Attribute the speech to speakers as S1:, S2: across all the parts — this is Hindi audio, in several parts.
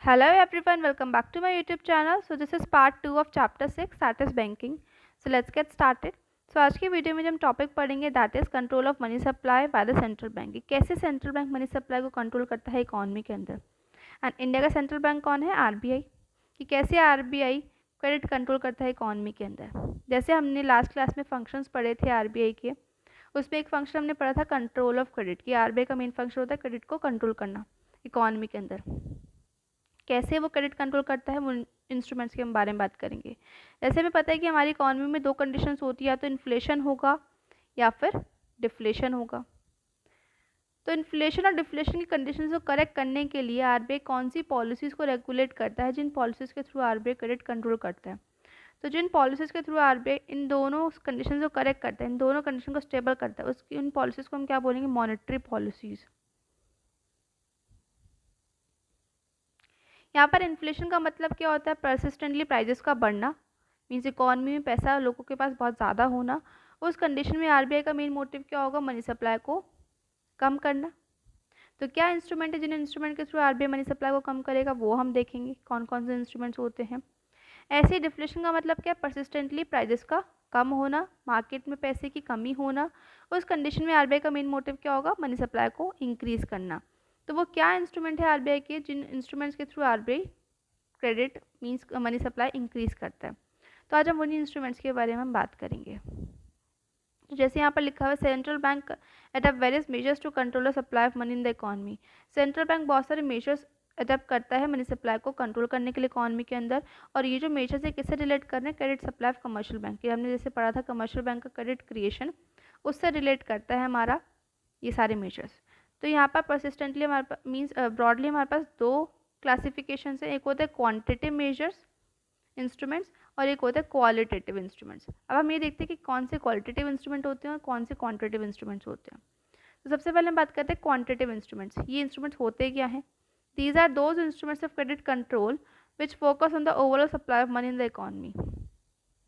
S1: Hello everyone, welcome back to my YouTube channel. So this is part 2 of chapter 6 that is banking. So let's get started. So आज की वीडियो में जो हम टॉपिक पढ़ेंगे that is control of money supply by the central bank कि कैसे सेंट्रल बैंक मनी सप्लाई को कंट्रोल करता है इकोनॉमी के अंदर। एंड इंडिया का सेंट्रल बैंक कौन है? आरबीआई। कि कैसे आरबीआई क्रेडिट कंट्रोल करता है इकोनॉमी के अंदर। जैसे हमने लास्ट क्लास में फंक्शंस पढ़े थे आरबीआई के, उसमें एक फंक्शन हमने पढ़ा था कंट्रोल ऑफ क्रेडिट कि आरबीआई का मेन फंक्शन होता है क्रेडिट को कंट्रोल करना इकोनॉमी के अंदर। कैसे वो क्रेडिट कंट्रोल करता है वो इंस्ट्रूमेंट्स के बारे में बात करेंगे। जैसे हमें पता है कि हमारी इकोनॉमी में दो कंडीशंस होती है, या तो इन्फ्लेशन होगा या फिर डिफ्लेशन होगा। तो इन्फ्लेशन और डिफ्लेशन की कंडीशंस को करेक्ट करने के लिए आरबीआई कौन सी पॉलिसीज़ को रेगुलेट करता है, जिन पॉलिसीज़ के थ्रू आरबीआई क्रेडिट कंट्रोल करता है। तो जिन पॉलिसीज़ के थ्रू आरबीआई इन दोनों कंडीशन को करेक्ट करता है, इन दोनों कंडीशन को स्टेबल करता है, उसकी उन पॉलिसीज़ को हम क्या बोलेंगे? Monetary policies. यहाँ पर इन्फ्लेशन का मतलब क्या होता है? परसिस्टेंटली प्राइजेस का बढ़ना, मीन्स इकोनॉमी में पैसा लोगों के पास बहुत ज़्यादा होना। उस कंडीशन में आरबीआई का मेन मोटिव क्या होगा? मनी सप्लाई को कम करना। तो क्या इंस्ट्रूमेंट है जिन इंस्ट्रूमेंट के थ्रू आरबीआई मनी सप्लाई को कम करेगा, वो हम देखेंगे कौन कौन से इंस्ट्रूमेंट्स होते हैं। ऐसे ही डिफ्लेशन का मतलब क्या है? परसिस्टेंटली प्राइजेस का कम होना, मार्केट में पैसे की कमी होना। उस कंडीशन में आरबीआई का मेन मोटिव क्या होगा? मनी सप्लाई को इंक्रीज करना। तो वो क्या इंस्ट्रूमेंट है आरबीआई के, जिन इंस्ट्रूमेंट्स के through RBI credit means money supply increase करता है। तो आज हम उन्हीं इंस्ट्रूमेंट्स के बारे में हम बात करेंगे। तो जैसे यहाँ पर लिखा हुआ है central bank adapt various measures to control the supply of money in the economy. Central bank बहुत सारे मेजर्स अडेप्ट करता है मनी सप्लाई को कंट्रोल करने के लिए इकोनॉमी के अंदर। और ये जो मेजर्स है किससे रिलेट कर रहे हैं? Credit supply of commercial bank. ये हमने जैसे पढ़ा था कमर्शियल बैंक का क्रेडिट क्रिएशन, उससे रिलेट करता है हमारा ये सारे मेजर्स। तो यहाँ पर परसिस्टेंटली हमारे पास मीन्स ब्रॉडली हमारे पास दो क्लासिफिकेशन है, एक होता है क्वांटिटेटिव मेजर्स इंस्ट्रूमेंट्स और एक होता है क्वालिटेटिव इंस्ट्रूमेंट्स। अब हम ये देखते हैं कि कौन से क्वालिटेटिव इंस्ट्रूमेंट होते हैं और कौन से क्वांटिटेटिव इंस्ट्रूमेंट्स होते हैं। तो सबसे पहले हम बात करते हैं क्वांटिटेटिव इंस्ट्रूमेंट्स। ये इंस्ट्रूमेंट्स होते क्या हैं? These are those instruments of credit control which focus on the overall supply of money in the economy.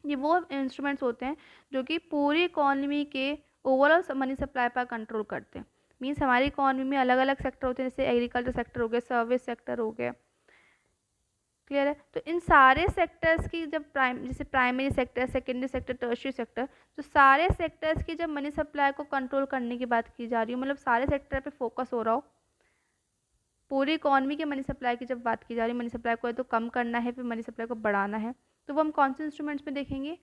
S1: ये वो इंस्ट्रूमेंट्स होते हैं जो कि पूरी इकोनॉमी के ओवरऑल मनी सप्लाई पर कंट्रोल करते हैं। मीन्स हमारी इकोनॉमी में अलग अलग सेक्टर होते हैं, जैसे एग्रीकल्चर सेक्टर हो गया, सर्विस सेक्टर हो गया। क्लियर है? तो इन सारे सेक्टर्स की जब जैसे primary sector, secondary sector, tertiary sector, तो सारे सेक्टर्स की जब मनी सप्लाई को कंट्रोल करने की बात की जा रही हो, मतलब सारे सेक्टर पे फोकस हो रहा हो, पूरी इकोनॉमी के मनी सप्लाई की जब बात की जा रही है, मनी सप्लाई को तो कम करना है फिर मनी सप्लाई को बढ़ाना है, तो वो हम कौन से इंस्ट्रूमेंट्स में देखेंगे?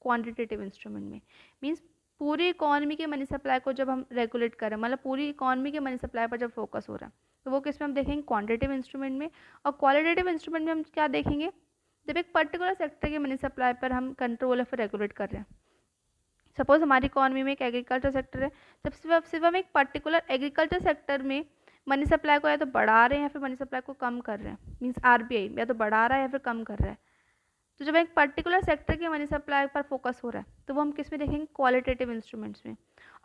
S1: क्वान्टिटेटिव इंस्ट्रूमेंट में। मीन्स पूरी इकोनॉमी के मनी सप्लाई को जब हम रेगुलेट करें, मतलब पूरी इकोनॉमी के मनी सप्लाई पर जब फोकस हो रहा है, तो वो किस में हम देखेंगे? क्वांटिटेटिव इंस्ट्रूमेंट में। और क्वालिटेटिव इंस्ट्रूमेंट में हम क्या देखेंगे? जब एक पर्टिकुलर सेक्टर की मनी सप्लाई पर हम कंट्रोल या फिर रेगुलेट कर रहे हैं। सपोज हमारी इकोनॉमी में एक एग्रीकल्चर सेक्टर है, जब सिर्फ हम एक पर्टिकुलर एग्रीकल्चर सेक्टर में मनी सप्लाई को या तो बढ़ा रहे हैं या फिर मनी सप्लाई को कम कर रहे हैं, मीन्स आरबीआई या तो बढ़ा रहा है या फिर कम कर रहा है, तो जब एक पर्टिकुलर सेक्टर की मनी सप्लाई पर फोकस हो रहा है तो वो हम किस में देखेंगे? क्वालिटेटिव इंस्ट्रूमेंट्स में।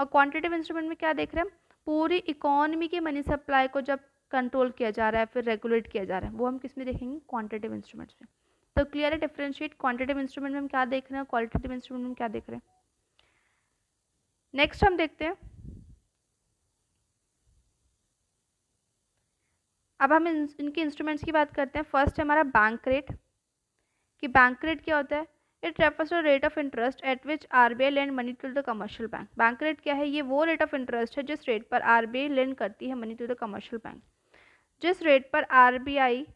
S1: और क्वांटिटेटिव इंस्ट्रूमेंट में क्या देख रहे हैं? पूरी इकोनॉमी की मनी सप्लाई को जब कंट्रोल किया जा रहा है फिर रेगुलेट किया जा रहा है, वो हम किस में देखेंगे? क्वांटिटेटिव इंस्ट्रूमेंट्स में। तो क्लियर है डिफरेंशिएट क्वांटिटेटिव इंस्ट्रूमेंट में हम क्या देख रहे हैं और क्वालिटेटिव इंस्ट्रूमेंट में हम क्या देख रहे हैं। नेक्स्ट हम देखते हैं, अब हम इनके इंस्ट्रूमेंट्स की बात करते हैं। फर्स्ट है हमारा बैंक रेट। कि बैंक रेट क्या होता है? It refers to rate of interest at which RBI lend money to the commercial bank. Bank rate क्या है? ये वो रेट ऑफ इंटरेस्ट है जिस रेट पर आरबीआई लेंड करती है money to the commercial bank. जिस रेट पर आरबीआई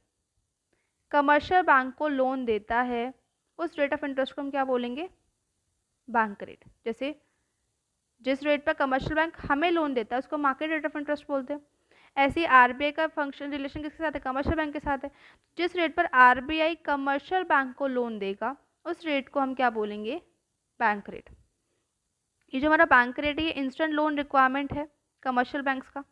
S1: कमर्शियल बैंक को लोन देता है उस रेट ऑफ इंटरेस्ट को हम क्या बोलेंगे? Bank rate. जैसे जिस रेट पर कमर्शियल बैंक हमें लोन देता है उसको मार्केट रेट ऑफ इंटरेस्ट बोलते हैं। ऐसे ही आरबीआई का फंक्शन रिलेशन किसके साथ है? कमर्शियल बैंक के साथ है। जिस रेट पर आरबीआई कमर्शियल बैंक को लोन देगा उस रेट को हम क्या बोलेंगे? Bank rate. ये जो हमारा बैंक रेट है ये इंस्टेंट लोन रिक्वायरमेंट है कमर्शियल बैंक्स का।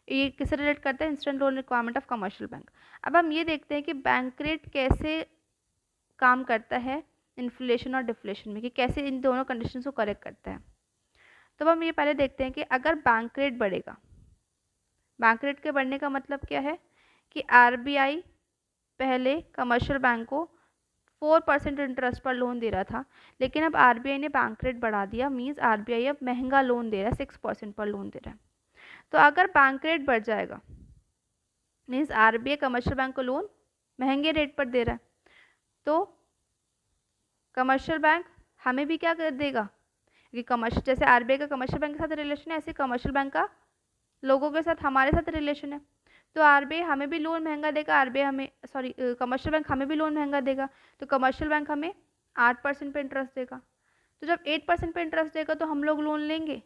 S1: ये किससे रिलेट करता है? Instant loan requirement of commercial bank. अब हम ये देखते हैं कि बैंक रेट कैसे काम करता है इन्फ्लेशन और डिफ्लेशन में, कि कैसे इन दोनों कंडीशन को करेक्ट करता है। तो हम ये पहले देखते हैं कि अगर बैंक रेट बढ़ेगा, बैंक रेट के बढ़ने का मतलब क्या है? कि आरबीआई पहले कमर्शियल बैंक को 4% इंटरेस्ट पर लोन दे रहा था, लेकिन अब आरबीआई ने बैंक रेट बढ़ा दिया, मीन्स आरबीआई अब महंगा लोन दे रहा है, 6% पर लोन दे रहा है। तो अगर बैंक रेट बढ़ जाएगा मीन्स आरबीआई कमर्शियल बैंक को लोन महंगे रेट पर दे रहा है, तो कमर्शियल बैंक हमें भी क्या कर देगा, क्योंकि कमर्शियल, जैसे आरबीआई का कमर्शियल बैंक के साथ रिलेशन है, ऐसे कमर्शियल बैंक का लोगों के साथ हमारे साथ रिलेशन है, तो आरबीआई हमें भी लोन महंगा देगा, आरबीआई हमें कमर्शियल बैंक हमें भी लोन महंगा देगा, तो कमर्शियल बैंक हमें 8% पे इंटरेस्ट देगा। तो जब 8% पे इंटरेस्ट देगा तो हम लोग लोन लेंगे,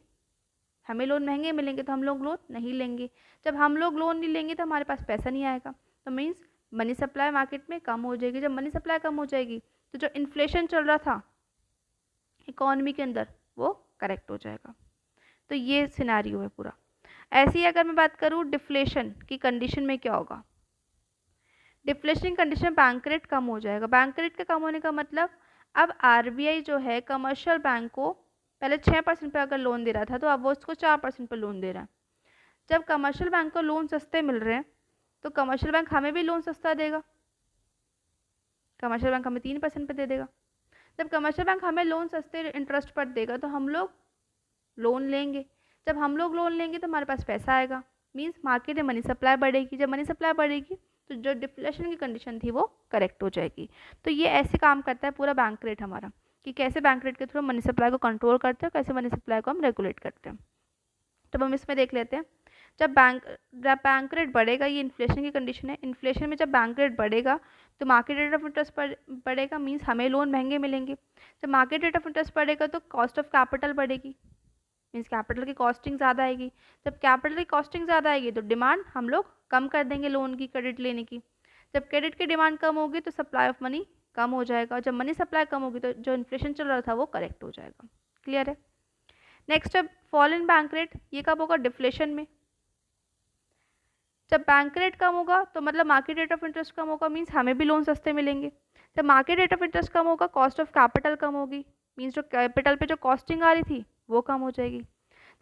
S1: हमें लोन महंगे मिलेंगे तो हम लोग लोन नहीं लेंगे। जब हम लोग लोन नहीं लेंगे तो हमारे पास पैसा नहीं आएगा, तो मीन्स मनी सप्लाई मार्केट में कम हो जाएगी। जब मनी सप्लाई कम हो जाएगी तो जो इन्फ्लेशन चल रहा था इकोनॉमी के अंदर वो करेक्ट हो जाएगा। तो ये सिनेरियो है पूरा। ऐसे ही अगर मैं बात करूँ डिफ्लेशन की कंडीशन में क्या होगा, डिफ्लेशन कंडीशन में बैंक रेट कम हो जाएगा। बैंक रेट के कम होने का मतलब अब आरबीआई जो है कमर्शियल बैंक को पहले 6% पे अगर लोन दे रहा था तो अब वो उसको 4% पे लोन दे रहा है। जब कमर्शियल बैंक को लोन सस्ते मिल रहे हैं तो कमर्शियल बैंक हमें भी लोन सस्ता देगा, कमर्शियल बैंक हमें 3% पे दे देगा। जब कमर्शियल बैंक हमें लोन सस्ते इंटरेस्ट पर देगा तो हम लोग लोन लेंगे, जब हम लोग लोन लेंगे तो हमारे पास पैसा आएगा, मीन्स मार्केट में मनी सप्लाई बढ़ेगी। जब मनी सप्लाई बढ़ेगी तो जो डिफ्लेशन की कंडीशन थी वो करेक्ट हो जाएगी। तो ये ऐसे काम करता है पूरा बैंक रेट हमारा, कि कैसे बैंक रेट के थ्रू मनी सप्लाई को कंट्रोल करते हैं, कैसे मनी सप्लाई को हम रेगुलेट करते हैं। तो हम इसमें देख लेते हैं, जब बैंक रेट बढ़ेगा, ये इन्फ्लेशन की कंडीशन है, इन्फ्लेशन में जब बैंक रेट बढ़ेगा तो मार्केट रेट ऑफ इंटरेस्ट बढ़ेगा, मीन्स हमें लोन महंगे मिलेंगे। जब मार्केट रेट ऑफ इंटरेस्ट बढ़ेगा तो कॉस्ट ऑफ कैपिटल बढ़ेगी, मीन्स कैपिटल की कॉस्टिंग ज़्यादा आएगी। जब कैपिटल की कॉस्टिंग ज़्यादा आएगी तो डिमांड हम लोग कम कर देंगे लोन की, क्रेडिट लेने की। जब क्रेडिट की डिमांड कम होगी तो सप्लाई ऑफ मनी कम हो जाएगा, और जब मनी सप्लाई कम होगी तो जो इन्फ्लेशन चल रहा था वो करेक्ट हो जाएगा। क्लियर है। नेक्स्ट अब फॉल इन बैंक रेट, ये कब होगा, डिफ्लेशन में। जब बैंक रेट कम होगा तो मतलब मार्केट रेट ऑफ इंटरेस्ट कम होगा, मीन्स हमें भी लोन सस्ते मिलेंगे। जब मार्केट रेट ऑफ इंटरेस्ट कम होगा कॉस्ट ऑफ कैपिटल कम होगी, मीन्स जो कैपिटल पे जो कॉस्टिंग आ रही थी वो कम हो जाएगी।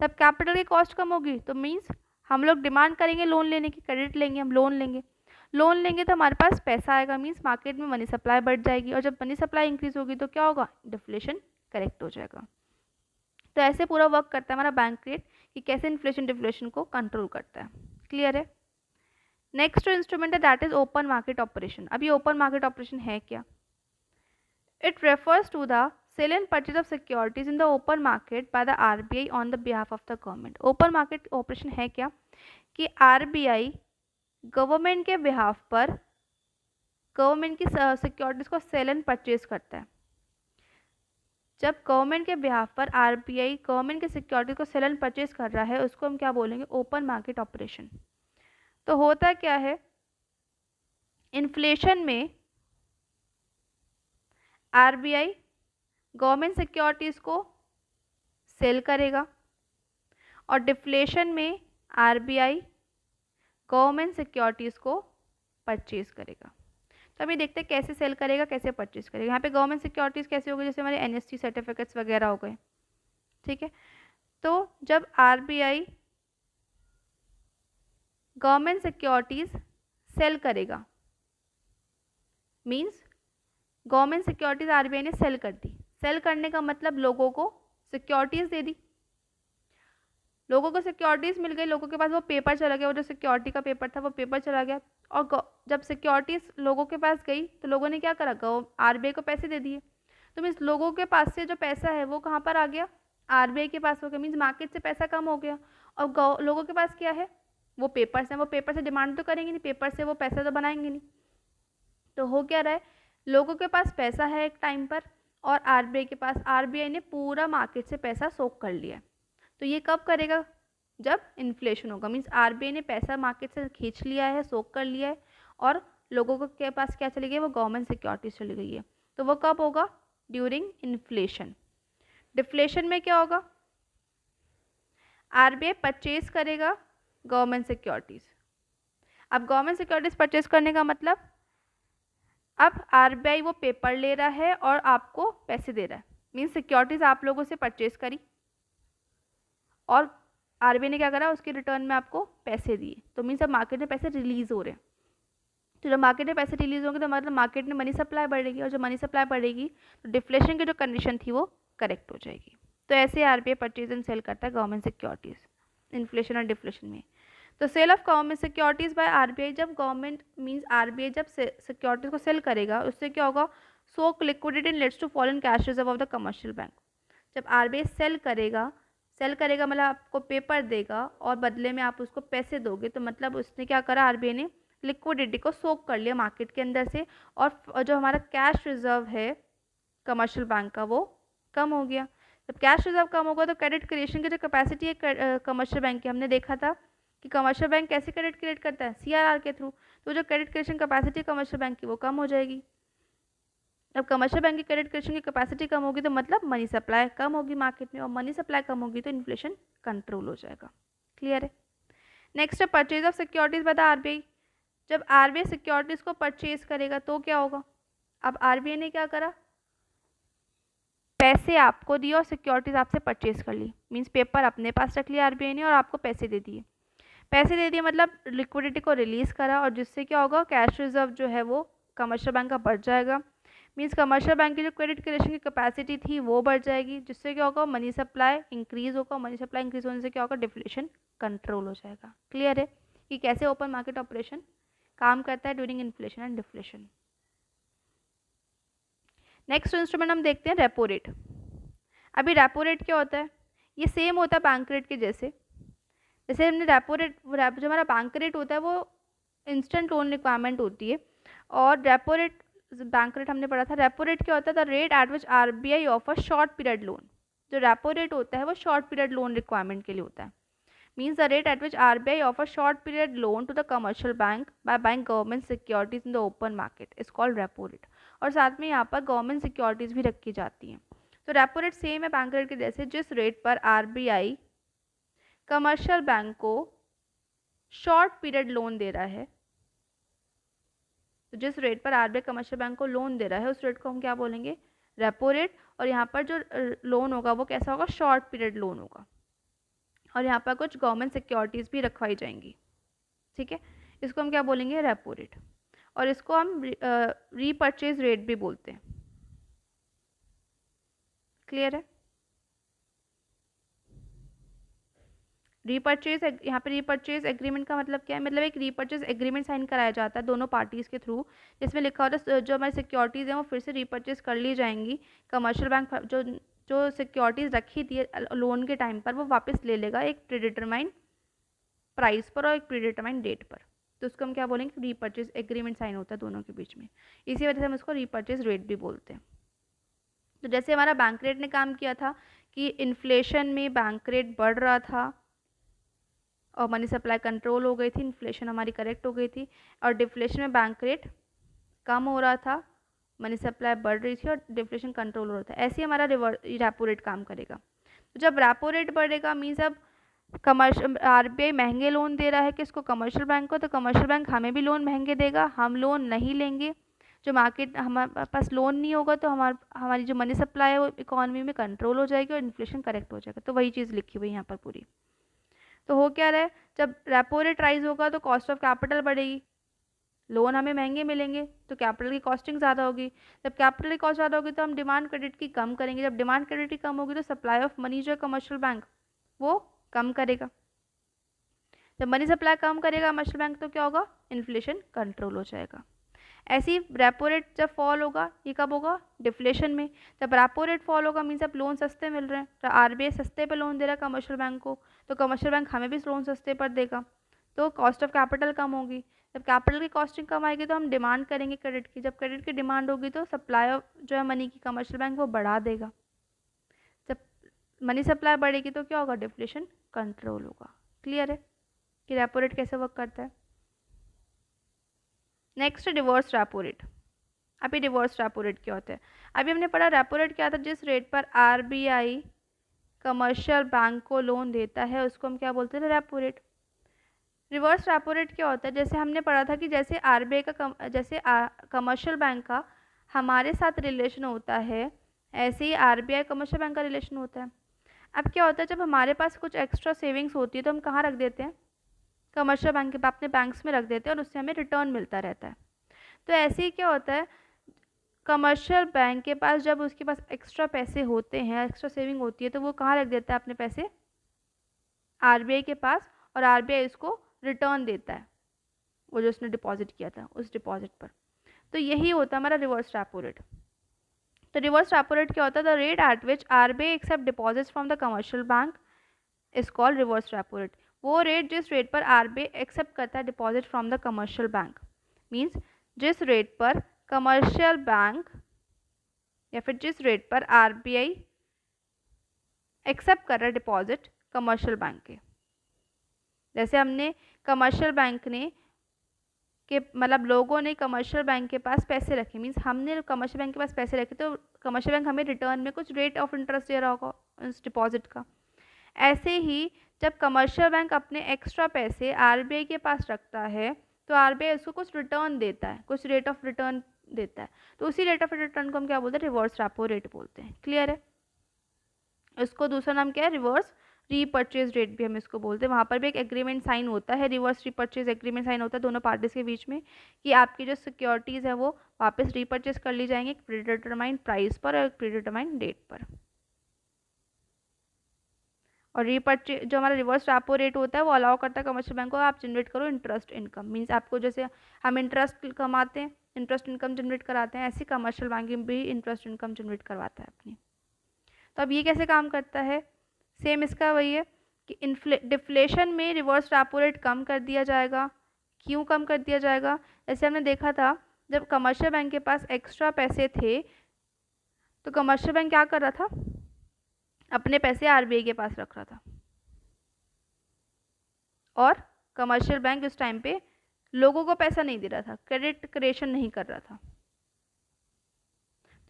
S1: जब कैपिटल की कॉस्ट कम होगी तो मीन्स हम लोग डिमांड करेंगे लोन लेने की, क्रेडिट लेंगे, हम लोन लेंगे। लोन लेंगे तो हमारे पास पैसा आएगा, मीन्स मार्केट में मनी सप्लाई बढ़ जाएगी, और जब मनी सप्लाई इंक्रीज होगी तो क्या होगा, डिफ्लेशन करेक्ट हो जाएगा। तो ऐसे पूरा वर्क करता है हमारा बैंक रेट, कि कैसे इन्फ्लेशन डिफ्लेशन को कंट्रोल करता है। क्लियर है। नेक्स्ट जो इंस्ट्रूमेंट है that is open market operation. अब ये ओपन मार्केट ऑपरेशन है क्या, it refers to the sale and purchase of securities in the open market by the RBI on the behalf of the government. Open market operation है क्या, कि आरबीआई गवर्नमेंट के बिहाफ पर गवर्नमेंट की सिक्योरिटीज को सेल एंड परचेज करता है। जब गवर्नमेंट के बिहाफ पर आरबीआई गवर्नमेंट की सिक्योरिटीज को सेल एंड परचेज कर रहा है उसको हम क्या बोलेंगे, ओपन मार्केट ऑपरेशन। तो होता क्या है, इन्फ्लेशन में आरबीआई गवर्नमेंट सिक्योरिटीज़ को सेल करेगा, और डिफ्लेशन में आरबीआई गवर्नमेंट सिक्योरिटीज़ को परचेज करेगा। तो अभी देखते हैं कैसे सेल करेगा, कैसे परचेज करेगा। यहाँ पे गवर्नमेंट सिक्योरिटीज़ कैसे होगी, जैसे हमारे एनएससी सर्टिफिकेट्स वगैरह हो गए। ठीक है, तो जब आरबीआई गवर्नमेंट सिक्योरिटीज़ सेल करेगा, मीन्स गवर्नमेंट सिक्योरिटीज़ आरबीआई ने सेल कर दी। सेल करने का मतलब लोगों को सिक्योरिटीज़ दे दी, लोगों को सिक्योरिटीज़ मिल गई, लोगों के पास वो पेपर चला गया, वो जो सिक्योरिटी का पेपर था वो पेपर चला गया, और जब सिक्योरिटीज़ लोगों के पास गई तो लोगों ने क्या करा, आरबीआई को पैसे दे दिए। तो मीन्स लोगों के पास से जो पैसा है वो कहाँ पर आ गया, आरबीआई के पास हो गया, मीन्स मार्केट से पैसा कम हो गया, और लोगों के पास क्या है, वो पेपर्स हैं, वो पेपर से डिमांड तो करेंगे नहीं, पेपर से वो पैसा तो बनाएंगे नहीं। तो हो क्या रहा है, लोगों के पास पैसा है एक टाइम पर, और आरबीआई के पास, आरबीआई ने पूरा मार्केट से पैसा सोक कर लिया। तो ये कब करेगा, जब इन्फ्लेशन होगा, मीन्स आरबीआई ने पैसा मार्केट से खींच लिया है, सोक कर लिया है, और लोगों के पास क्या चली गई, वो गवर्नमेंट सिक्योरिटीज चली गई है। तो वो कब होगा, ड्यूरिंग इन्फ्लेशन। डिफ्लेशन में क्या होगा, आरबीआई परचेज करेगा गवर्नमेंट सिक्योरिटीज। अब गवर्नमेंट सिक्योरिटीज परचेज करने का मतलब, अब आरबीआई वो पेपर ले रहा है और आपको पैसे दे रहा है, मीन्स सिक्योरिटीज आप लोगों से परचेज करी और आरबीआई ने क्या करा, उसके रिटर्न में आपको पैसे दिए। तो मीन्स अब मार्केट में पैसे रिलीज हो रहे हैं। तो जब मार्केट में पैसे रिलीज होंगे तो मतलब मार्केट में मनी सप्लाई बढ़ेगी, और जब मनी सप्लाई बढ़ेगी तो डिफ्लेशन की जो कंडीशन थी वो करेक्ट हो जाएगी। तो ऐसे आरबीआई परचेज एंड सेल करता है गवर्नमेंट सिक्योरिटीज इन्फ्लेशन और डिफ्लेशन में। तो sale of government securities by RBI, जब गवर्नमेंट मींस आरबीआई जब सिक्योरिटीज को सेल करेगा, उससे क्या होगा, soak liquidity in leads to fall in cash reserve of the commercial bank. जब आरबीआई सेल करेगा मतलब आपको पेपर देगा और बदले में आप उसको पैसे दोगे, तो मतलब उसने क्या करा, आरबीआई ने लिक्विडिटी को सोक कर लिया मार्केट के अंदर से, और जो हमारा कैश रिजर्व है कमर्शियल बैंक का वो कम हो गया। जब कैश रिजर्व कम होगा तो क्रेडिट क्रिएशन की जो कैपेसिटी है कमर्शियल बैंक की, हमने देखा था कि कमर्शियल बैंक कैसे क्रेडिट क्रिएट करता है, सीआरआर के थ्रू। तो जो क्रेडिट क्रिएशन कैपेसिटी है कमर्शियल बैंक की वो कम हो जाएगी। अब कमर्शियल बैंक की क्रेडिट क्रिएशन की कैपेसिटी कम होगी तो मतलब मनी सप्लाई कम होगी मार्केट में, और मनी सप्लाई कम होगी तो इन्फ्लेशन कंट्रोल हो जाएगा। क्लियर है। नेक्स्ट है purchase of securities by the RBI. जब आरबीआई सिक्योरिटीज को परचेज करेगा तो क्या होगा, अब आरबीआई ने क्या करा, पैसे आपको दिए और सिक्योरिटीज आपसे परचेज कर ली, मींस पेपर अपने पास रख लिया आरबीआई ने और आपको पैसे दे दिए। पैसे दे दिए मतलब लिक्विडिटी को रिलीज करा, और जिससे क्या होगा, कैश रिजर्व जो है वो कमर्शियल बैंक का बढ़ जाएगा। मींस कमर्शियल बैंक की जो क्रेडिट क्रिएशन की कैपेसिटी थी वो बढ़ जाएगी, जिससे क्या होगा, मनी सप्लाई इंक्रीज होगा। मनी सप्लाई इंक्रीज होने से क्या होगा, डिफ्लेशन कंट्रोल हो जाएगा। क्लियर है कि कैसे ओपन मार्केट ऑपरेशन काम करता है during inflation and deflation. Next instrument हम देखते हैं रेपो रेट। अभी रेपो रेट क्या होता है, ये सेम होता है बैंक रेट के जैसे। जैसे हमने रेपो रेट, जो हमारा बैंक रेट होता है वो इंस्टेंट लोन रिक्वायरमेंट होती है, और रेपो रेट, बैंक रेट हमने पढ़ा था। रेपो रेट क्या होता है, the rate at which RBI offer short period loan. जो रेपो रेट होता है वो शॉर्ट पीरियड लोन रिक्वायरमेंट के लिए होता है। Means the rate at which RBI offer short period loan to the commercial bank by buying government securities in the open market is called repo rate. और साथ में यहाँ पर गवर्नमेंट सिक्योरिटीज भी रखी जाती हैं। तो रेपो रेट सेम है बैंक रेट के जैसे, जिस रेट पर आरबीआई कमर्शियल बैंक को शॉर्ट पीरियड लोन दे रहा है, तो जिस रेट पर आरबीआई कमर्शियल बैंक को लोन दे रहा है उस रेट को हम क्या बोलेंगे, रेपो रेट। और यहाँ पर जो लोन होगा वो कैसा होगा, शॉर्ट पीरियड लोन होगा, और यहाँ पर कुछ गवर्नमेंट सिक्योरिटीज भी रखवाई जाएंगी। ठीक है, इसको हम क्या बोलेंगे, रेपो रेट। और इसको हम रीपर्चेज रेट भी बोलते हैं। क्लियर है। रीपर्चेज, यहाँ पे रीपर्चेज एग्रीमेंट का मतलब क्या है, मतलब एक रीपर्चेज एग्रीमेंट साइन कराया जाता है दोनों पार्टीज़ के थ्रू, जिसमें लिखा होता है जो हमारी सिक्योरिटीज़ हैं वो फिर से रीपर्चेज कर ली जाएंगी। कमर्शियल बैंक जो जो सिक्योरिटीज़ रखी थी लोन के टाइम पर वो वापस ले लेगा एक प्रीडिटरमाइंड प्राइस पर और एक प्रीडिटरमाइंड डेट पर। तो उसको हम क्या बोलेंगे, रीपर्चेज एग्रीमेंट साइन होता है दोनों के बीच में। इसी वजह से हम इसको रीपर्चेज रेट भी बोलते हैं। तो जैसे हमारा बैंक रेट ने काम किया था कि इन्फ्लेशन में बैंक रेट बढ़ रहा था और मनी सप्लाई कंट्रोल हो गई थी, इन्फ्लेशन हमारी करेक्ट हो गई थी, और डिफ्लेशन में बैंक रेट कम हो रहा था, मनी सप्लाई बढ़ रही थी और डिफ्लेशन कंट्रोल हो रहा था। ऐसे ही हमारा रेपो रेट काम करेगा। तो जब रेपो रेट बढ़ेगा मीन्स अब कमर्शियल आरबीआई महंगे लोन दे रहा है किसको, कमर्शियल बैंक को, तो कमर्शियल बैंक हमें भी लोन महंगे देगा, हम लोन नहीं लेंगे। जो मार्केट हमारे पास लोन नहीं होगा तो हमारी जो मनी सप्लाई है वो इकोनॉमी में कंट्रोल हो जाएगी और इन्फ्लेशन करेक्ट हो जाएगा। तो वही चीज़ लिखी हुई है यहाँ पर पूरी। तो हो क्या रहा है, जब रेपो रेट राइज होगा तो कॉस्ट ऑफ कैपिटल बढ़ेगी, लोन हमें महंगे मिलेंगे तो कैपिटल की कॉस्टिंग ज़्यादा होगी। जब कैपिटल की कॉस्ट ज़्यादा होगी तो हम डिमांड क्रेडिट की कम करेंगे, जब डिमांड क्रेडिट की कम होगी तो सप्लाई ऑफ मनी जो है कमर्शियल बैंक वो कम करेगा। जब मनी सप्लाई कम करेगा कमर्शियल बैंक तो क्या होगा, इन्फ्लेशन कंट्रोल हो जाएगा। ऐसे ही रेपो रेट जब फॉल होगा, ये कब होगा, डिफ्लेशन में। जब रेपो रेट फॉल होगा मीन्स अब लोन सस्ते मिल रहे हैं, तो आरबीआई सस्ते पे लोन दे रहा है कमर्शियल बैंक को, तो कमर्शियल बैंक हमें भी लोन सस्ते पर देगा, तो कॉस्ट ऑफ कैपिटल कम होगी। जब कैपिटल की कॉस्टिंग कम आएगी तो हम डिमांड करेंगे क्रेडिट की, जब क्रेडिट की डिमांड होगी तो सप्लाई ऑफ जो है मनी की कमर्शियल बैंक वो बढ़ा देगा। जब मनी सप्लाई बढ़ेगी तो क्या होगा, डिफ्लेशन कंट्रोल होगा। क्लियर है कि रेपो रेट कैसे वर्क करता है। Next reverse repo rate. अभी रिवर्स रेपो रेट क्या होता है, अभी हमने पढ़ा रेपो रेट क्या था, जिस रेट पर आरबीआई कमर्शियल बैंक को लोन देता है उसको हम क्या बोलते हैं, repo rate. Reverse repo rate क्या होता है, जैसे हमने पढ़ा था कि जैसे आरबीआई का जैसे कमर्शियल बैंक का हमारे साथ रिलेशन होता है, ऐसे ही आरबीआई कमर्शियल बैंक का रिलेशन होता है। अब क्या होता है, जब हमारे पास कुछ एक्स्ट्रा सेविंग्स होती है तो हम कहाँ रख देते हैं, कमर्शियल बैंक के अपने बैंक्स में रख देते हैं और उससे हमें रिटर्न मिलता रहता है। तो ऐसे ही क्या होता है, कमर्शियल बैंक के पास जब उसके पास एक्स्ट्रा पैसे होते हैं, एक्स्ट्रा सेविंग होती है, तो वो कहाँ रख देता है अपने पैसे, आरबीआई के पास, और आरबीआई उसको रिटर्न देता है वो जो उसने डिपॉजिट किया था उस डिपॉजिट पर। तो यही होता है हमारा रिवर्स रेपो रेट। तो रिवर्स रेपो रेट क्या होता है? The rate at which RBI accept deposits from the commercial bank is called reverse repo rate. वो रेट जिस रेट पर आरबीआई एक्सेप्ट करता है deposit from the commercial bank, means जिस रेट पर कमर्शियल बैंक या फिर जिस रेट पर आरबीआई एक्सेप्ट कर रहा है डिपॉजिट कमर्शियल बैंक के। जैसे हमने कमर्शियल बैंक ने के मतलब लोगों ने कमर्शियल बैंक के पास पैसे रखे, मीन्स हमने कमर्शियल बैंक के पास पैसे रखे तो कमर्शियल बैंक हमें रिटर्न में कुछ रेट ऑफ इंटरेस्ट दे रहा होगा उस डिपॉजिट का। ऐसे ही जब कमर्शियल बैंक अपने एक्स्ट्रा पैसे आरबीआई के पास रखता है तो आरबीआई उसको कुछ रिटर्न देता है, कुछ रेट ऑफ रिटर्न देता है। तो उसी रेट ऑफ रिटर्न को हम क्या बोलते हैं? रिवर्स रेपो रेट बोलते हैं। क्लियर है? इसको दूसरा नाम क्या है? रिवर्स रीपर्चेज रेट भी हम इसको बोलते हैं। वहाँ पर भी एक एग्रीमेंट साइन होता है, रिवर्स रीपर्चेज एग्रीमेंट साइन होता है दोनों पार्टीज के बीच में कि आपकी जो सिक्योरिटीज़ है वो वापस रीपर्चेज कर ली जाएंगी एक प्रीडिटरमाइंड प्राइस पर और एक प्रीडिटरमाइंड डेट पर। और रीपर्चेज जो हमारा रिवर्स रेपो रेट होता है वो अलाउ करता है कमर्शियल बैंक को आप जनरेट करो इंटरेस्ट इनकम, मीन्स आपको जैसे हम इंटरेस्ट कमाते हैं, इंटरेस्ट इनकम जनरेट कराते हैं, ऐसी कमर्शियल बैंकिंग भी इंटरेस्ट इनकम जनरेट करवाता है अपनी। तो अब ये कैसे काम करता है? सेम इसका वही है कि डिफ्लेशन में रिवर्स रेपो रेट कम कर दिया जाएगा। क्यों कम कर दिया जाएगा? जैसे हमने देखा था जब कमर्शियल बैंक के पास एक्स्ट्रा पैसे थे तो कमर्शियल बैंक क्या कर रहा था? अपने पैसे आरबीआई के पास रख रहा था और कमर्शियल बैंक उस टाइम पे लोगों को पैसा नहीं दे रहा था, क्रेडिट क्रिएशन नहीं कर रहा था।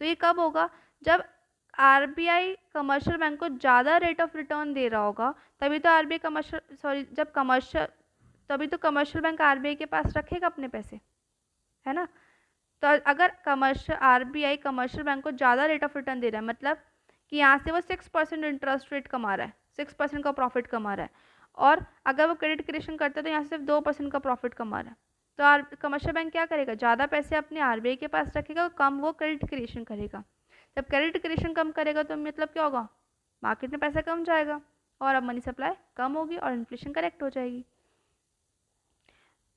S1: तो ये कब होगा? जब आरबीआई कमर्शियल बैंक को ज़्यादा रेट ऑफ रिटर्न दे रहा होगा तभी तो आरबीआई कमर्शियल जब कमर्शियल तभी तो कमर्शियल बैंक आरबीआई के पास रखेगा अपने पैसे, है ना। तो अगर कमर्शियल आरबीआई कमर्शियल बैंक को ज़्यादा रेट ऑफ रिटर्न दे रहा है मतलब कि यहाँ से वो 6% इंटरेस्ट रेट कमा रहा है, 6% का प्रॉफिट कमा रहा है, और अगर वो क्रेडिट क्रिएशन करता है तो यहाँ से सिर्फ 2% का प्रॉफिट कमा रहा है। तो कमर्शियल बैंक क्या करेगा? ज़्यादा पैसे अपने आरबीआई के पास रखेगा, कम वो क्रेडिट क्रिएशन करेगा। जब क्रेडिट क्रिएशन कम करेगा तो मतलब क्या होगा? मार्केट में पैसा कम जाएगा और अब मनी सप्लाई कम होगी और इन्फ्लेशन करेक्ट हो जाएगी।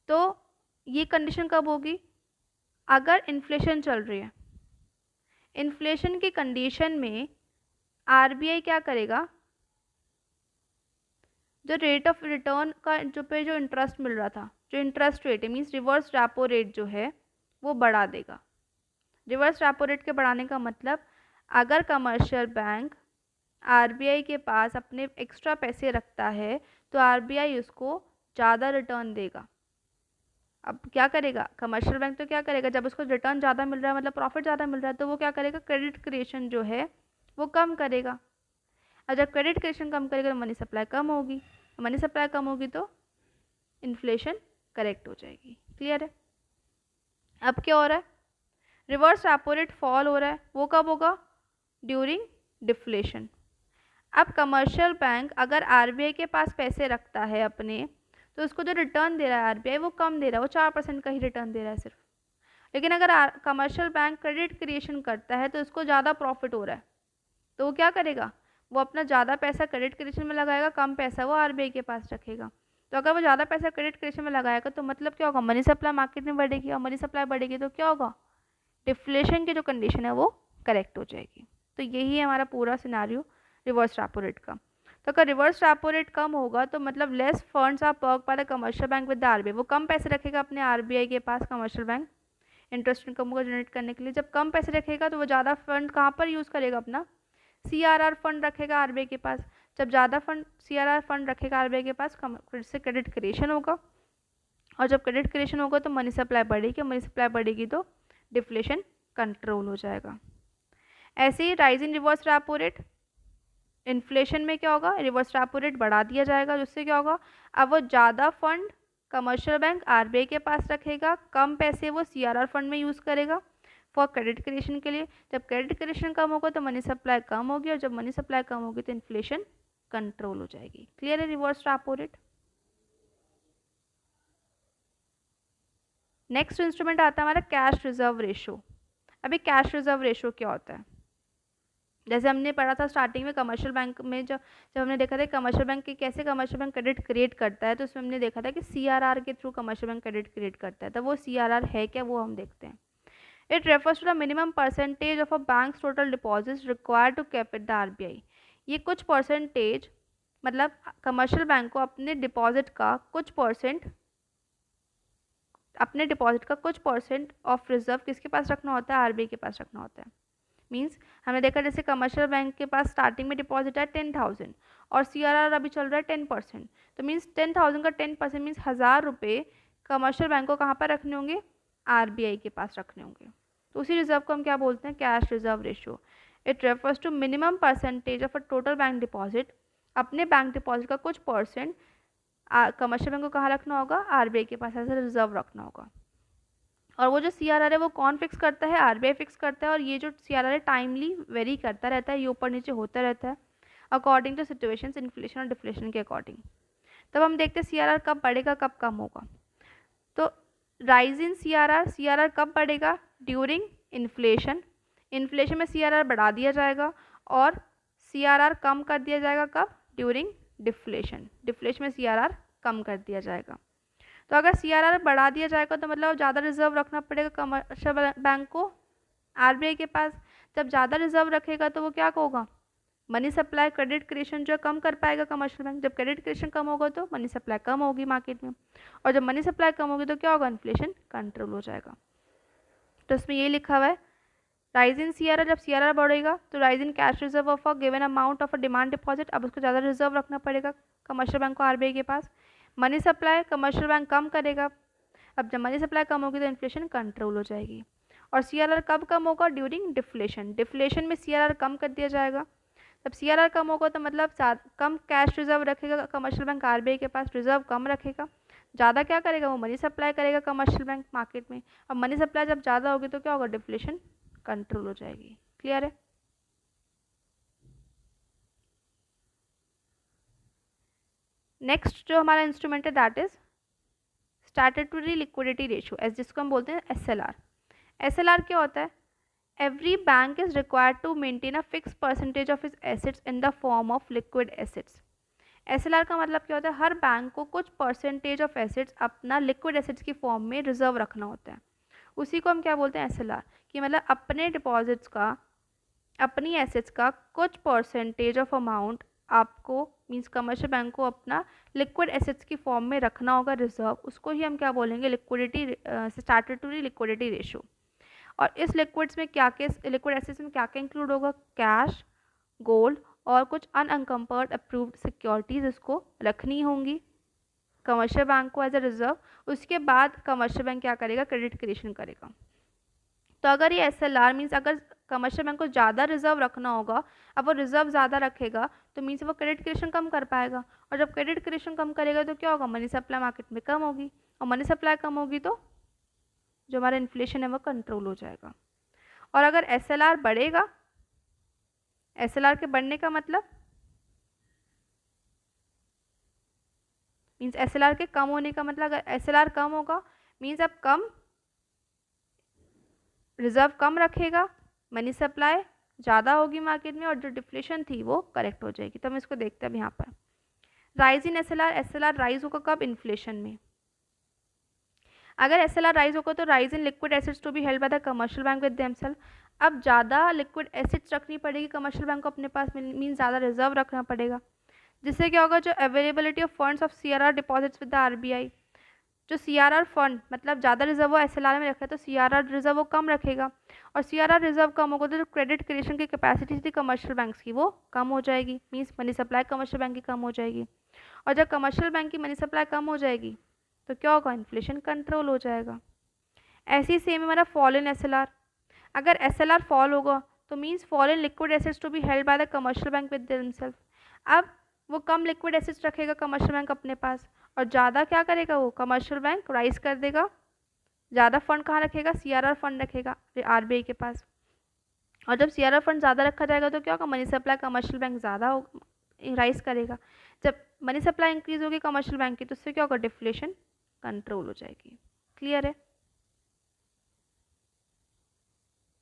S1: तो ये कंडीशन कब होगी? अगर इन्फ्लेशन चल रही है, इन्फ्लेशन की कंडीशन में आरबीआई क्या करेगा? जो रेट ऑफ रिटर्न का जो इंटरेस्ट मिल रहा था, जो इंटरेस्ट रेट है मीन्स रिवर्स रेपो रेट जो है वो बढ़ा देगा। रिवर्स रेपो रेट के बढ़ाने का मतलब अगर कमर्शियल बैंक आरबीआई के पास अपने एक्स्ट्रा पैसे रखता है तो आरबीआई उसको ज़्यादा रिटर्न देगा। अब क्या करेगा कमर्शियल बैंक? तो क्या करेगा जब उसको रिटर्न ज़्यादा मिल रहा है मतलब प्रॉफिट ज़्यादा मिल रहा है तो वो क्या करेगा? क्रेडिट क्रिएशन जो है वो कम करेगा। और जब क्रेडिट क्रिएशन कम करेगा तो मनी सप्लाई कम होगी, मनी सप्लाई कम होगी तो इन्फ्लेशन करेक्ट हो जाएगी। क्लियर है? अब क्या हो रहा है? रिवर्स रेपो रेट फॉल हो रहा है, वो कब होगा? During deflation. अब कमर्शियल बैंक अगर आरबीआई के पास पैसे रखता है अपने तो उसको जो रिटर्न दे रहा है आरबीआई वो कम दे रहा है, वो 4% का ही रिटर्न दे रहा है सिर्फ। लेकिन अगर कमर्शियल बैंक क्रेडिट क्रिएशन करता है तो उसको ज़्यादा प्रॉफिट हो रहा है तो वो क्या करेगा? वो अपना ज़्यादा पैसा क्रेडिट क्रिएशन में लगाएगा, कम पैसा वो आरबीआई के पास रखेगा। तो अगर वो ज़्यादा पैसा क्रेडिट क्रिएशन में लगाएगा तो मतलब क्या होगा? मनी सप्लाई मार्केट में बढ़ेगी और मनी सप्लाई बढ़ेगी तो क्या होगा? डिफ्लेशन की जो कंडीशन है वो करेक्ट हो जाएगी। तो यही है हमारा पूरा सिनारियो रिवर्स रेपो रेट का। तो अगर रिवर्स रेपो रेट कम होगा तो मतलब less funds are parked by the commercial bank with the RBI. वो कम पैसे रखेगा अपने आरबीआई के पास कमर्शियल बैंक इंटरेस्ट इनकम को जनरेट करने के लिए। जब कम पैसे रखेगा तो वो ज़्यादा फंड कहाँ पर यूज़ करेगा? अपना सीआरआर फंड रखेगा आरबीआई के पास। जब ज़्यादा फंड सीआरआर फंड रखेगा आरबीआई के पास फिर से क्रेडिट क्रिएशन होगा और जब क्रेडिट क्रिएशन होगा तो मनी सप्लाई बढ़ेगी, मनी सप्लाई बढ़ेगी तो डिफ्लेशन कंट्रोल हो जाएगा। ऐसे ही rising reverse repo rate, inflation में क्या होगा? रिवर्स रेपो रेट बढ़ा दिया जाएगा जिससे क्या होगा? अब वो ज़्यादा फंड कमर्शियल बैंक आरबीआई के पास रखेगा, कम पैसे वो सीआरआर फंड में यूज़ करेगा फॉर क्रेडिट क्रिएशन के लिए। जब क्रेडिट क्रिएशन कम होगा तो मनी सप्लाई कम होगी और जब मनी सप्लाई कम होगी तो इन्फ्लेशन कंट्रोल हो जाएगी। क्लियर है reverse repo rate? Next instrument आता है हमारा कैश रिजर्व रेशो। अभी कैश रिजर्व रेशो क्या होता है? जैसे हमने पढ़ा था स्टार्टिंग में कमर्शियल बैंक में, जब जब हमने देखा था कमर्शियल बैंक के कैसे कमर्शियल बैंक क्रेडिट क्रिएट करता है, तो उसमें हमने देखा था कि सीआरआर के through commercial bank credit create करता है। तो वो सीआरआर है क्या, वो हम देखते हैं। It refers to the minimum percentage of a bank's total deposits required to keep it the RBI. ये कुछ परसेंटेज, मतलब कमर्शियल बैंक को अपने डिपॉजिट का कुछ परसेंट, अपने डिपॉजिट का कुछ परसेंट ऑफ रिजर्व किसके पास रखना होता है, आरबीआई के पास रखना होता है। मीन्स हमने देखा जैसे कमर्शियल बैंक के पास स्टार्टिंग में डिपॉजिट है 10,000 और सीआरआर अभी चल रहा है 10%, तो मीन्स 10,000 का 10% मीन्स 1,000 रुपये कमर्शियल बैंक को कहाँ पर रखने होंगे, आरबीआई के पास रखने होंगे। तो उसी रिजर्व को हम क्या बोलते हैं, cash reserve ratio. It refers to minimum percentage of a total bank deposit, अपने बैंक डिपॉजिट का कुछ परसेंट कमर्शियल बैंक को कहाँ रखना होगा, आरबीआई के पास ऐसा रिजर्व रखना होगा। और वो जो सीआरआर है वो कौन फिक्स करता है, आरबीआई फिक्स करता है। और ये जो सीआरआर है टाइमली वेरी करता रहता है, ये ऊपर नीचे होता रहता है अकॉर्डिंग टू सिचुएशंस, इन्फ्लेशन और डिफ्लेशन के अकॉर्डिंग। तब हम देखते हैं सीआरआर कब बढ़ेगा कब कम होगा। तो राइज इन सीआरआर, सीआरआर कब बढ़ेगा, ड्यूरिंग इन्फ्लेशन, इन्फ्लेशन में सीआरआर बढ़ा दिया जाएगा। और सीआरआर कम कर दिया जाएगा कब, ड्यूरिंग डिफ्लेशन, डिफ्लेशन में सीआरआर कम कर दिया जाएगा। तो अगर सीआरआर बढ़ा दिया जाएगा तो मतलब ज़्यादा रिजर्व रखना पड़ेगा कमर्शियल बैंक को आरबीआई के पास। जब ज़्यादा रिजर्व रखेगा तो वो क्या होगा, मनी सप्लाई क्रेडिट क्रिएशन जो कम कर पाएगा कमर्शियल बैंक। जब क्रेडिट क्रिएशन कम होगा तो मनी सप्लाई कम होगी मार्केट में, और जब मनी सप्लाई कम होगी तो क्या होगा, इन्फ्लेशन कंट्रोल हो जाएगा। तो इसमें ये लिखा हुआ है राइज इन सीआरआर, जब सीआरआर बढ़ेगा तो rise in cash reserve of a given amount of a demand deposit, अब उसको ज़्यादा रिजर्व रखना पड़ेगा कमर्शियल बैंक को आरबीआई के पास। मनी सप्लाई कमर्शियल बैंक कम करेगा, अब जब मनी सप्लाई कम होगी तो इन्फ्लेशन कंट्रोल हो जाएगी। और सीआरआर कब कम होगा, ड्यूरिंग डिफ्लेशन, डिफ्लेशन में सीआरआर कम कर दिया जाएगा। जब सीआरआर कम होगा तो मतलब कम कैश रिजर्व रखेगा कमर्शियल बैंक आरबीआई के पास, रिजर्व कम रखेगा। ज़्यादा क्या करेगा, वो मनी सप्लाई करेगा कमर्शियल बैंक मार्केट में। अब मनी सप्लाई जब ज़्यादा होगी तो क्या होगा, डिफ्लेशन कंट्रोल हो जाएगी। क्लियर है। नेक्स्ट जो हमारा इंस्ट्रूमेंट है that is statutory liquidity ratio, as जिसको हम बोलते हैं एसएलआर। एसएलआर क्या होता है, every bank is required to maintain a fix percentage of its assets in the form of liquid assets. SLR का मतलब क्या होता है, हर बैंक को कुछ परसेंटेज ऑफ एसेट्स अपना लिक्विड एसेट्स की फॉर्म में रिजर्व रखना होता है। उसी को हम क्या बोलते हैं, एसएलआर, कि मतलब अपने डिपॉजिट्स का, अपनी एसेट्स का कुछ परसेंटेज ऑफ अमाउंट आपको मींस कमर्शियल बैंक को अपना लिक्विड एसेट्स की फॉर्म में रखना होगा रिजर्व, उसको ही हम क्या बोलेंगे, लिक्विडिटी, स्टैट्यूटरी लिक्विडिटी रेशियो। और इस लिक्विड्स में क्या क्या, लिक्विड एसेट्स में क्या क्या इंक्लूड होगा, कैश, गोल्ड और कुछ अनअनकम्पर्ड अप्रूव्ड सिक्योरिटीज इसको रखनी होंगी कमर्शियल बैंक को एज अ रिजर्व। उसके बाद कमर्शियल बैंक क्या करेगा, क्रेडिट क्रिएशन करेगा। तो अगर ये एसएलआर मीन्स अगर कमर्शियल बैंक को ज़्यादा रिजर्व रखना होगा, अब वो रिजर्व ज़्यादा रखेगा तो मीन्स वो क्रेडिट क्रिएशन कम कर पाएगा, और जब क्रेडिट क्रिएशन कम करेगा तो क्या होगा, मनी सप्लाई मार्केट में कम होगी, और मनी सप्लाई कम होगी तो जो हमारा इन्फ्लेशन है वो कंट्रोल हो जाएगा। और अगर एसएलआर बढ़ेगा, एसएलआर के बढ़ने का मतलब मीन्स एसएलआर के कम होने का मतलब, अगर एसएलआर कम होगा मीन्स अब कम रिजर्व कम रखेगा, मनी सप्लाई ज़्यादा होगी मार्केट में, और जो डिफ्लेशन थी वो करेक्ट हो जाएगी। तो हम इसको देखते हैं अब यहाँ पर rise in SLR, SLR rise होगा कब, इन्फ्लेशन में। अगर एसएलआर राइज होगा तो rise in liquid assets to be held by the commercial bank with themselves, अब ज़्यादा लिक्विड एसेट्स रखनी पड़ेगी कमर्शियल बैंक को अपने पास, मीन ज़्यादा रिजर्व रखना पड़ेगा, जिससे क्या होगा, जो availability of funds of CRR deposits with the RBI, जो सीआरआर फंड मतलब ज़्यादा रिजर्व वो एसएलआर में रखा है तो सीआरआर रिजर्व वो कम रखेगा, और सीआरआर रिजर्व कम होगा तो जो क्रेडिट क्रिएशन की कैपेसिटी थी कमर्शियल बैंक्स की वो कम हो जाएगी, means money supply commercial bank की कम हो जाएगी। और जब कमर्शियल बैंक की मनी सप्लाई कम हो जाएगी तो क्या होगा, इन्फ्लेशन कंट्रोल हो जाएगा। ऐसे ही सेम हमारा फॉल इन एसएलआर, अगर एसएलआर फॉल होगा तो means fall in liquid assets to be held by the commercial bank with themselves, अब वो कम लिक्विड एसेट्स रखेगा कमर्शियल बैंक अपने पास, और ज़्यादा क्या करेगा, वो कमर्शियल बैंक राइज कर देगा, ज़्यादा फंड कहाँ रखेगा, सीआरआर फंड रखेगा आरबीआई के पास। और जब सीआरआर फंड ज़्यादा रखा जाएगा तो क्या होगा, मनी सप्लाई कमर्शियल बैंक ज़्यादा राइज करेगा, जब मनी सप्लाई इंक्रीज होगी कमर्शियल बैंक की तो उससे क्या होगा, डिफ्लेशन कंट्रोल हो जाएगी। क्लियर है।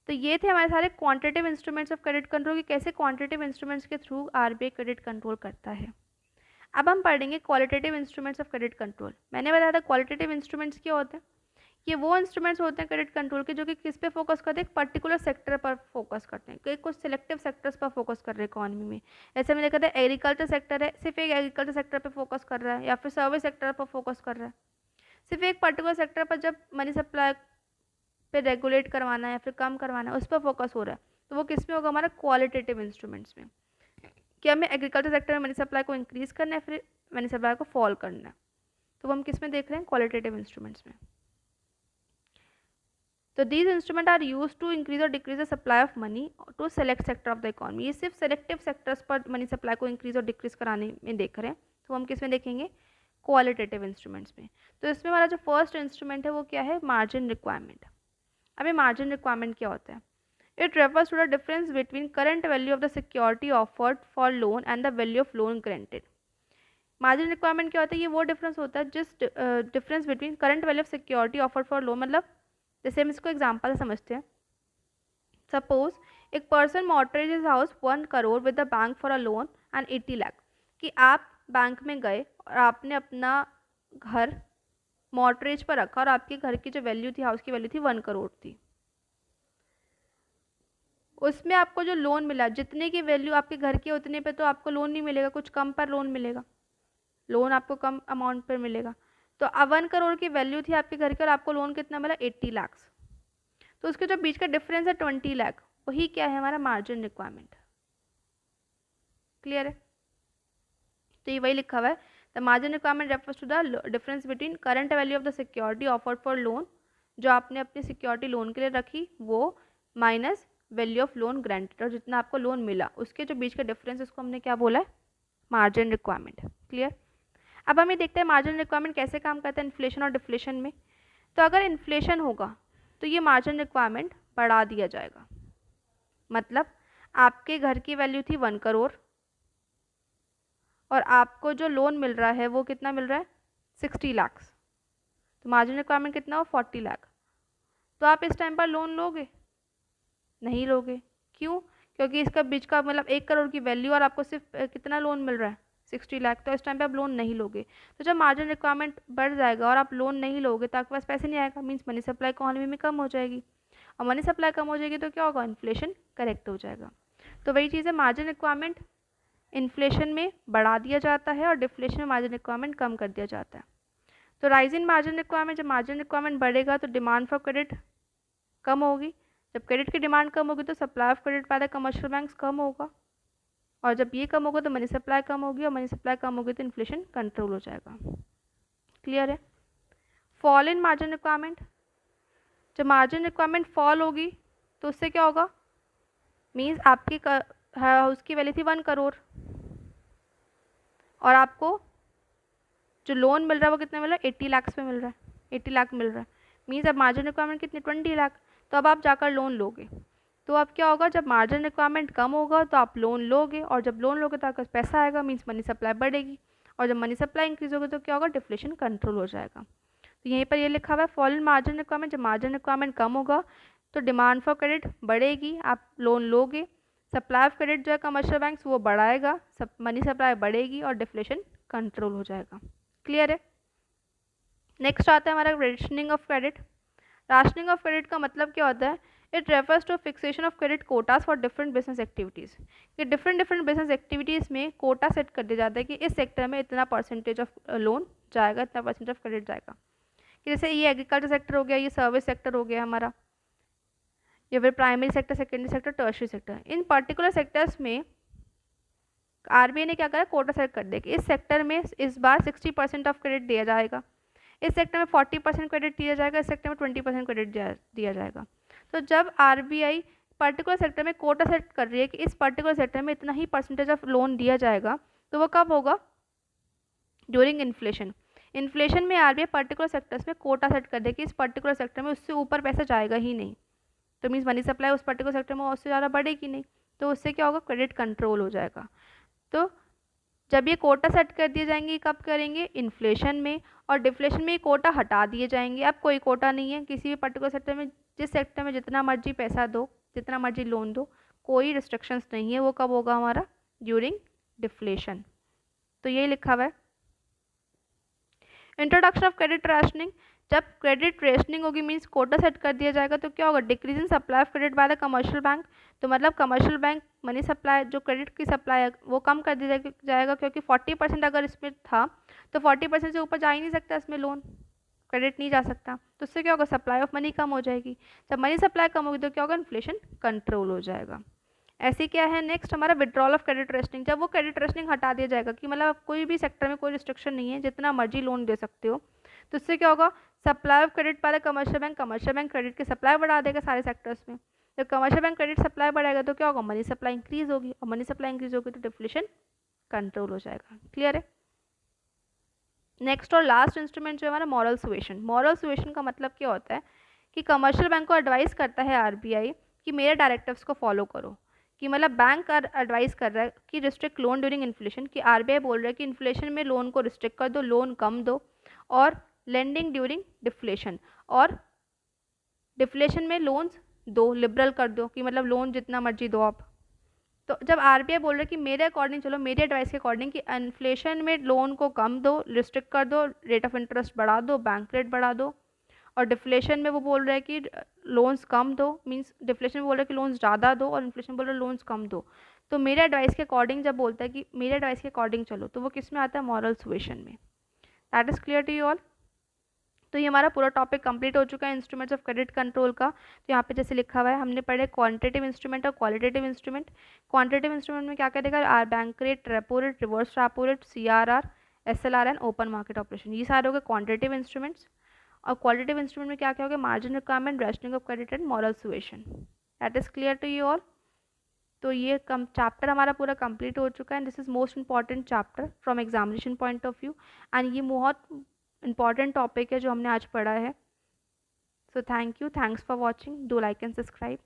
S1: तो ये थे हमारे सारे quantitative instruments of credit control, कि कैसे क्वांटिटेटिव इंस्ट्रूमेंट्स के थ्रू आरबीआई क्रेडिट कंट्रोल करता है। अब हम पढ़ेंगे qualitative instruments of credit control. मैंने बताया था क्वालिटेटिव इंस्ट्रूमेंट्स क्या होते हैं। ये वो इंस्ट्रूमेंट्स होते हैं क्रेडिट कंट्रोल के जो कि किस पे फोकस करते हैं, एक पर्टिकुलर सेक्टर पर फोकस करते हैं, कि कुछ सिलेक्टिव सेक्टर्स पर फोकस कर रहे हैं इकोनॉमी में। ऐसे मैंने कहा था एग्रीकल्चर सेक्टर है, सिर्फ एक एग्रीकल्चर सेक्टर पर फोकस कर रहा है, या फिर सर्विस सेक्टर पर फोकस कर रहा है। सिर्फ एक पर्टिकुलर सेक्टर पर जब मनी सप्लाई पे रेगुलेट करवाना है या फिर कम करवाना है, उस पर फोकस हो रहा है, तो वो किस में होगा, हमारा क्वालिटेटिव इंस्ट्रूमेंट्स में। कि हमें एग्रीकल्चर सेक्टर में मनी सप्लाई को इंक्रीज करना है, फिर मनी सप्लाई को फॉल करना है, तो वो हम किस में देख रहे हैं, क्वालिटेटिव इंस्ट्रूमेंट्स में। तो these instrument are use to increase और decrease the supply of money to select sector of the economy. ये सिर्फ सेलेक्टिव सेक्टर्स पर मनी सप्लाई को इंक्रीज और डिक्रीज कराने में देख रहे हैं, तो हम किस में देखेंगे, क्वालिटेटिव इंस्ट्रूमेंट्स में। तो इसमें हमारा जो फर्स्ट इंस्ट्रूमेंट है वो क्या है, मार्जिन रिक्वायरमेंट। अब ये मार्जिन रिक्वायरमेंट क्या होता है, it refers to the difference between current value of the security offered for loan and the value of loan granted. Margin requirement क्या होता है, ये वो डिफरेंस होता है जिस difference between current value of security offered for loan, मतलब जैसे हम इसको एग्जांपल से समझते हैं। सपोज एक person mortgage house 1 crore with the bank for a loan and 80 lakh, कि आप बैंक में गए और आपने अपना घर मॉर्टगेज पर रखा और आपके घर की जो वैल्यू थी, हाउस की वैल्यू थी 1 करोड़ थी। उसमें आपको जो लोन मिला, जितने की वैल्यू आपके घर की उतने पे तो आपको लोन नहीं मिलेगा, कुछ कम पर लोन मिलेगा, लोन आपको कम अमाउंट पर मिलेगा। तो 1 करोड़ की वैल्यू थी आपके घर की और आपको लोन कितना मिला, 80 लाख। तो उसके जो बीच का डिफरेंस है 20 लाख, वही क्या है, हमारा मार्जिन रिक्वायरमेंट। क्लियर है, तो ये वही लिखा हुआ है, the margin requirement refers to the difference between current value of the security offered for loan, जो आपने अपनी सिक्योरिटी लोन के लिए रखी वो, minus value of loan granted, और जितना आपको लोन मिला उसके जो बीच का डिफरेंस, उसको हमने क्या बोला है, मार्जिन रिक्वायरमेंट। क्लियर। अब हम ये देखते हैं मार्जिन रिक्वायरमेंट कैसे काम करता है इन्फ्लेशन और डिफ्लेशन में। तो अगर इन्फ्लेशन होगा तो ये मार्जिन रिक्वायरमेंट बढ़ा दिया जाएगा। मतलब आपके घर की वैल्यू थी 1 करोड़ और आपको जो लोन मिल रहा है वो कितना मिल रहा है, 60 लाख, तो मार्जिन रिक्वायरमेंट कितना हो, 40 लाख। तो आप इस टाइम पर लोन लोगे, नहीं लोगे। क्यों, क्योंकि इसका बीच का मतलब 1 करोड़ की वैल्यू और आपको सिर्फ कितना लोन मिल रहा है, 60 लाख, तो इस टाइम पे आप लोन नहीं लोगे। तो जब मार्जिन रिक्वायरमेंट बढ़ जाएगा और आप लोन नहीं लोगे तो आपके पास पैसे नहीं आएगा, मीन्स मनी सप्लाई इकोनॉमी में कम हो जाएगी, और मनी सप्लाई कम हो जाएगी तो क्या होगा, इन्फ्लेशन करेक्ट हो जाएगा। तो वही चीज़ है, मार्जिन रिक्वायरमेंट इन्फ्लेशन में बढ़ा दिया जाता है और डिफ्लेशन में मार्जिन रिक्वायरमेंट कम कर दिया जाता है। तो राइज इन मार्जिन रिक्वायरमेंट, जब मार्जिन रिक्वायरमेंट बढ़ेगा तो डिमांड फॉर क्रेडिट कम होगी, जब क्रेडिट की डिमांड कम होगी तो supply of credit by the commercial banks कम होगा, और जब ये कम होगा तो मनी सप्लाई कम होगी, और मनी सप्लाई कम होगी तो इन्फ्लेशन कंट्रोल हो जाएगा। क्लियर है। फॉल इन मार्जिन रिक्वायरमेंट, जब मार्जिन रिक्वायरमेंट फॉल होगी तो उससे क्या होगा, मीन्स आपकी हाउस की वैल्यू थी 1 करोड़ और आपको जो लोन मिल रहा है वो कितने मिल रहा है, 80 लाख पे मिल रहा है, 80 लाख मिल रहा है, मीन्स अब मार्जिन रिक्वायरमेंट कितनी, 20 लाख। तो अब आप जाकर लोन लोगे, तो अब क्या होगा, जब मार्जिन रिक्वायरमेंट कम होगा तो आप लोन लोगे, और जब लोन लोगे तो आपके पास पैसा आएगा, मीन्स मनी सप्लाई बढ़ेगी, और जब मनी सप्लाई इंक्रीज होगी तो क्या होगा, डिफ्लेशन कंट्रोल हो जाएगा। तो यहीं पर ये लिखा हुआ है, फॉल इन मार्जिन रिक्वायरमेंट, जब मार्जिन रिक्वायरमेंट कम होगा तो डिमांड फॉर क्रेडिट बढ़ेगी, आप लोन लोगे, सप्लाई ऑफ क्रेडिट जो है कमर्शियल बैंक्स वो बढ़ाएगा, मनी सप्लाई बढ़ेगी और डिफ्लेशन कंट्रोल हो जाएगा। क्लियर है। नेक्स्ट आता है हमारा rationing of credit. Rationing of credit का मतलब क्या होता है, it refers two fixation of credit quotas for different business activities, कि डिफरेंट बिजनेस एक्टिविटीज़ में कोटा सेट कर दिया जाता है कि इस सेक्टर में इतना परसेंटेज ऑफ लोन जाएगा, इतना परसेंटेज ऑफ क्रेडिट जाएगा। कि जैसे ये एग्रीकल्चर सेक्टर हो गया, ये सर्विस सेक्टर हो गया हमारा, या फिर primary sector, secondary sector, tertiary sector. इन पर्टिकुलर सेक्टर्स में आरबीआई ने क्या करा, कोटा सेट कर दिया कि इस सेक्टर में इस बार 60% ऑफ क्रेडिट दिया जाएगा, इस सेक्टर में 40% क्रेडिट दिया जाएगा, इस सेक्टर में 20% क्रेडिट दिया जाएगा। तो जब आरबीआई पर्टिकुलर सेक्टर में कोटा सेट कर रही है कि इस पर्टिकुलर सेक्टर में इतना ही परसेंटेज ऑफ लोन दिया जाएगा, तो वो कब होगा, ड्यूरिंग इन्फ्लेशन। इन्फ्लेशन में आरबीआई पर्टिकुलर सेक्टर्स में कोटा सेट कर दे कि इस पर्टिकुलर सेक्टर में उससे ऊपर पैसा जाएगा ही नहीं, तो मीन्स मनी सप्लाई उस पर्टिकुलर सेक्टर में उससे ज़्यादा बढ़ेगी नहीं, तो उससे क्या होगा, क्रेडिट कंट्रोल हो जाएगा। तो जब ये कोटा सेट कर दिए जाएंगे, कब करेंगे? इन्फ्लेशन में। और डिफ्लेशन में ये कोटा हटा दिए जाएंगे। अब कोई कोटा नहीं है किसी भी पर्टिकुलर सेक्टर में, जिस सेक्टर में जितना मर्जी पैसा दो, जितना मर्जी लोन दो, कोई रिस्ट्रिक्शंस नहीं है। वो कब होगा हमारा? During deflation. तो ये लिखा हुआ है। इंट्रोडक्शन ऑफ क्रेडिट रेशनिंग, जब क्रेडिट रेशनिंग होगी मीन्स कोटा सेट कर दिया जाएगा तो क्या होगा? Decrease in supply of credit by the commercial bank. तो मतलब कमर्शियल बैंक मनी सप्लाई, जो क्रेडिट की सप्लाई है वो कम कर दिया जाएगा, क्योंकि 40% अगर इसमें था तो 40% से ऊपर जा ही नहीं सकता इसमें लोन, क्रेडिट नहीं जा सकता। तो उससे क्या होगा? सप्लाई ऑफ मनी कम हो जाएगी। जब मनी सप्लाई कम होगी तो क्या होगा? इन्फ्लेशन कंट्रोल हो जाएगा। ऐसे क्या है नेक्स्ट हमारा? Withdrawal of credit rationing. जब वो क्रेडिट रेशनिंग हटा दिया जाएगा कि मतलब कोई भी सेक्टर में कोई रिस्ट्रिक्शन नहीं है, जितना मर्जी लोन दे सकते हो, तो उससे क्या होगा? सप्लाई ऑफ क्रेडिट वाले कमर्शियल बैंक क्रेडिट की सप्लाई बढ़ा देगा सारे सेक्टर्स में। जब कमर्शियल बैंक क्रेडिट सप्लाई बढ़ाएगा तो क्या होगा? मनी सप्लाई इंक्रीज होगी, और मनी सप्लाई इंक्रीज होगी तो डिफ्लेशन कंट्रोल हो जाएगा। क्लियर है? नेक्स्ट और लास्ट इंस्ट्रूमेंट जो है हमारा मॉरल सुएशन। मॉरल सुएशन का मतलब क्या होता है कि कमर्शियल बैंक को एडवाइस करता है आरबीआई कि मेरे डायरेक्टिव्स को फॉलो करो। कि मतलब बैंक एडवाइस कर रहा है कि रिस्ट्रिक्ट लोन ड्यूरिंग इन्फ्लेशन, कि आरबीआई बोल रहा है कि इन्फ्लेशन में लोन को रिस्ट्रिक्ट कर दो, लोन कम दो, और लेंडिंग ड्यूरिंग डिफ्लेशन, और डिफ्लेशन में लोन्स दो, लिबरल कर दो, कि मतलब लोन जितना मर्जी दो आप। तो जब आरबीआई बोल रहा है कि मेरे अकॉर्डिंग चलो, मेरी एडवाइस के अकॉर्डिंग कि इन्फ्लेशन में लोन को कम दो, रिस्ट्रिक्ट कर दो, रेट ऑफ इंटरेस्ट बढ़ा दो, बैंक रेट बढ़ा दो, और डिफ्लेशन में वो बोल रहा है कि लोन्स कम दो, मींस डिफ्लेशन में बोल रहा है कि लोन्स ज़्यादा दो, और इन्फ्लेशन बोल रहा है लोन्स कम दो। तो मेरे एडवाइस के अकॉर्डिंग जब बोलता है कि मेरे एडवाइस के अकॉर्डिंग चलो, तो वो किस में आता है? मॉरल सुएशन में। That is clear to you all. तो ये हमारा पूरा टॉपिक कंप्लीट हो चुका है इंस्ट्रूमेंट्स ऑफ क्रेडिट कंट्रोल का। तो यहाँ पे जैसे लिखा हुआ है, हमने पढ़े क्वांटिटेटिव इंस्ट्रूमेंट और क्वालिटेटिव इंस्ट्रूमेंट। क्वांटिटेटिव इंस्ट्रूमेंट में क्या क्या देखा? Bank rate, repo rate, reverse repo rate, CRR, SLR and open market operation, ये सारे हो गए क्वांटिटेटिव इंस्ट्रूमेंट्स। और क्वालिटेटिव इंस्ट्रूमेंट में क्या क्या हो गया? Margin requirement, rationing of credit and moral suasion. That is clear to you all. तो ये चैप्टर हमारा पूरा कंप्लीट हो चुका है, and this is most important chapter from examination point of view, and ये बहुत इंपॉर्टेंट टॉपिक है जो हमने आज पढ़ा है। So thank you, thanks for watching, do like and subscribe.